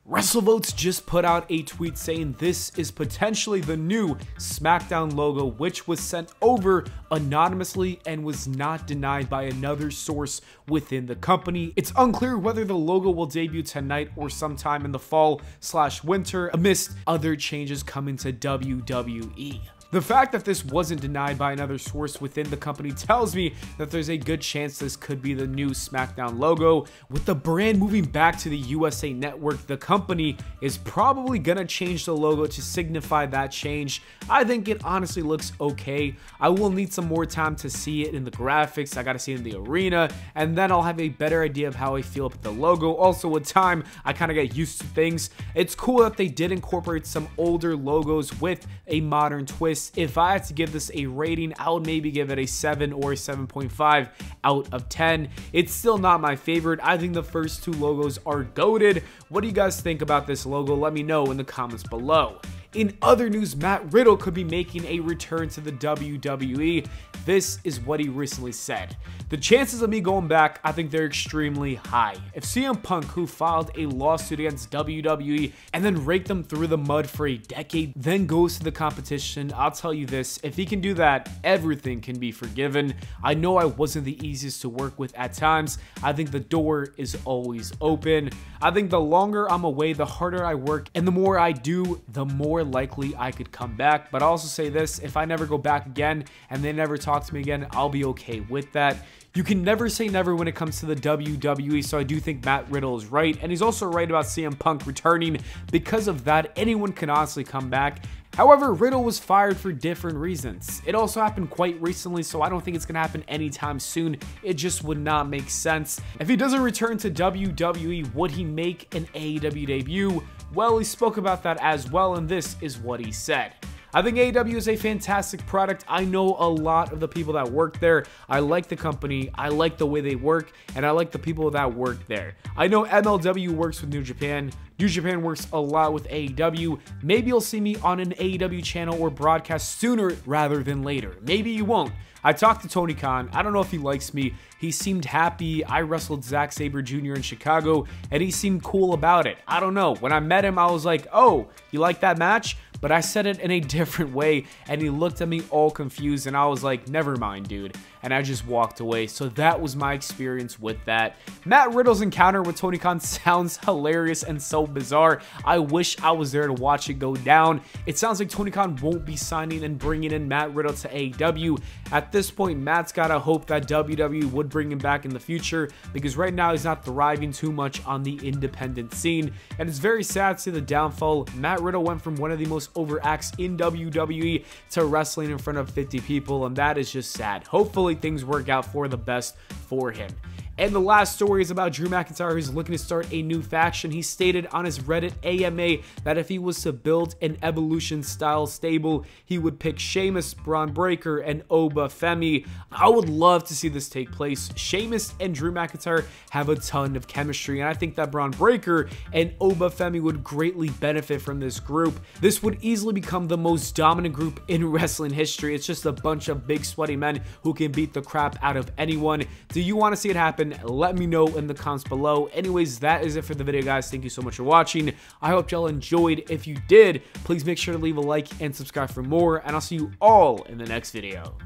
WrestleVotes just put out a tweet saying this is potentially the new Smackdown logo, which was sent over anonymously and was not denied by another source within the company. It's unclear whether the logo will debut tonight or sometime in the fall/winter amidst other changes coming to WWE. The fact that this wasn't denied by another source within the company tells me that there's a good chance this could be the new Smackdown logo. With the brand moving back to the USA Network, the company is probably gonna change the logo to signify that change. I think it honestly looks okay. I will need some more time to see it in the graphics. I gotta see it in the arena, and then I'll have a better idea of how I feel about the logo. Also, with time, I kind of get used to things. It's cool that they did incorporate some older logos with a modern twist. If I had to give this a rating, I would maybe give it a 7 or 7.5 out of 10. It's still not my favorite. I think the first two logos are goated. What do you guys think about this logo? Let me know in the comments below. In other news, Matt Riddle could be making a return to the WWE. This is what he recently said. The chances of me going back, I think they're extremely high. If CM Punk, who filed a lawsuit against WWE and then raked them through the mud for a decade, then goes to the competition, I'll tell you this, if he can do that, everything can be forgiven. I know I wasn't the easiest to work with at times. I think the door is always open. I think the longer I'm away, the harder I work, and the more I do, the more likely I could come back. But I'll also say this, if I never go back again and they never talk to me again, I'll be okay with that. You can never say never when it comes to the WWE, so I do think Matt Riddle is right, and he's also right about CM Punk returning. Because of that, anyone can honestly come back. However, Riddle was fired for different reasons. It also happened quite recently, so I don't think it's going to happen anytime soon. It just would not make sense. If he doesn't return to WWE, would he make an AEW debut? Well, he spoke about that as well, and this is what he said. I think AEW is a fantastic product. I know a lot of the people that work there. I like the company, I like the way they work, and I like the people that work there. I know MLW works with New Japan. New Japan works a lot with AEW. Maybe you'll see me on an AEW channel or broadcast sooner rather than later. Maybe you won't. I talked to Tony Khan. I don't know if he likes me. He seemed happy. I wrestled Zack Sabre Jr. in Chicago, and he seemed cool about it. I don't know. When I met him, I was like, oh, you like that match? But I said it in a different way, and he looked at me all confused, and I was like, never mind, dude. And I just walked away. So that was my experience with that. Matt Riddle's encounter with Tony Khan sounds hilarious and so bizarre. I wish I was there to watch it go down. It sounds like Tony Khan won't be signing and bringing in Matt Riddle to AEW. At this point, Matt's gotta hope that WWE would bring him back in the future, because right now he's not thriving too much on the independent scene. And it's very sad to see the downfall. Matt Riddle went from one of the most over acts in WWE to wrestling in front of 50 people, and that is just sad. Hopefully things work out for the best for him. And the last story is about Drew McIntyre, who's looking to start a new faction. He stated on his Reddit AMA that if he was to build an Evolution-style stable, he would pick Sheamus, Braun Breaker, and Oba Femi. I would love to see this take place. Sheamus and Drew McIntyre have a ton of chemistry, and I think that Braun Breaker and Oba Femi would greatly benefit from this group. This would easily become the most dominant group in wrestling history. It's just a bunch of big, sweaty men who can beat the crap out of anyone. Do you want to see it happen? Let me know in the comments below. Anyways, that is it for the video, guys. Thank you so much for watching. I hope y'all enjoyed. If you did, please make sure to leave a like and subscribe for more, and I'll see you all in the next video.